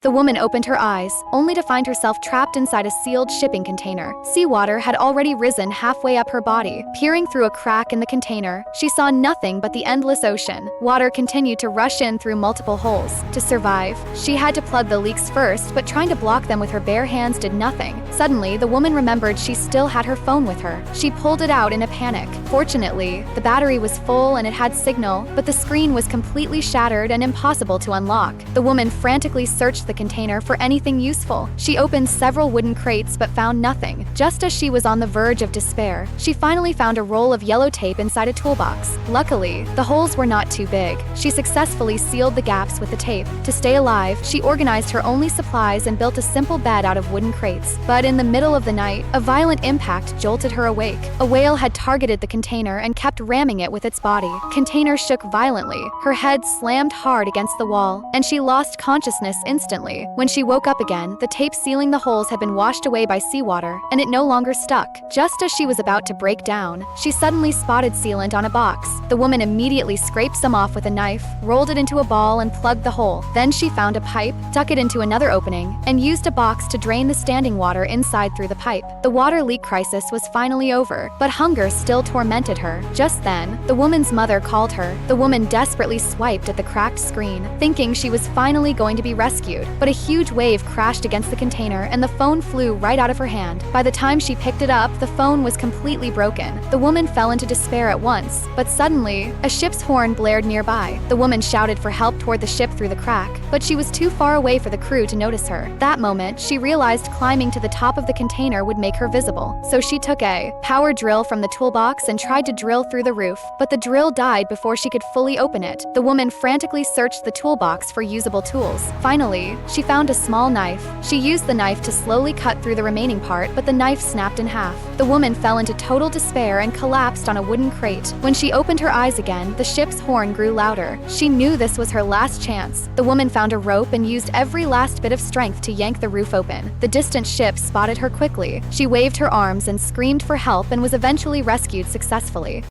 The woman opened her eyes, only to find herself trapped inside a sealed shipping container. Seawater had already risen halfway up her body. Peering through a crack in the container, she saw nothing but the endless ocean. Water continued to rush in through multiple holes. To survive, she had to plug the leaks first, but trying to block them with her bare hands did nothing. Suddenly, the woman remembered she still had her phone with her. She pulled it out in a panic. Fortunately, the battery was full and it had signal, but the screen was completely shattered and impossible to unlock. The woman frantically searched the container for anything useful. She opened several wooden crates but found nothing. Just as she was on the verge of despair, she finally found a roll of yellow tape inside a toolbox. Luckily, the holes were not too big. She successfully sealed the gaps with the tape. To stay alive, she organized her only supplies and built a simple bed out of wooden crates. But in the middle of the night, a violent impact jolted her awake. A whale had targeted the container and kept ramming it with its body. Container shook violently. Her head slammed hard against the wall, and she lost consciousness instantly. When she woke up again, the tape sealing the holes had been washed away by seawater, and it no longer stuck. Just as she was about to break down, she suddenly spotted sealant on a box. The woman immediately scraped some off with a knife, rolled it into a ball, and plugged the hole. Then she found a pipe, dug it into another opening, and used a box to drain the standing water inside through the pipe. The water leak crisis was finally over, but hunger still tormented her. Just then, the woman's mother called her. The woman desperately swiped at the cracked screen, thinking she was finally going to be rescued. But a huge wave crashed against the container and the phone flew right out of her hand. By the time she picked it up, the phone was completely broken. The woman fell into despair at once, but suddenly, a ship's horn blared nearby. The woman shouted for help toward the ship through the crack, but she was too far away for the crew to notice her. That moment, she realized climbing to the top of the container would make her visible. So she took a power drill from the toolbox and tried to drill through the roof, but the drill died before she could fully open it. The woman frantically searched the toolbox for usable tools. Finally, she found a small knife. She used the knife to slowly cut through the remaining part, but the knife snapped in half. The woman fell into total despair and collapsed on a wooden crate. When she opened her eyes again, the ship's horn grew louder. She knew this was her last chance. The woman found a rope and used every last bit of strength to yank the roof open. The distant ship spotted her quickly. She waved her arms and screamed for help and was eventually rescued successfully.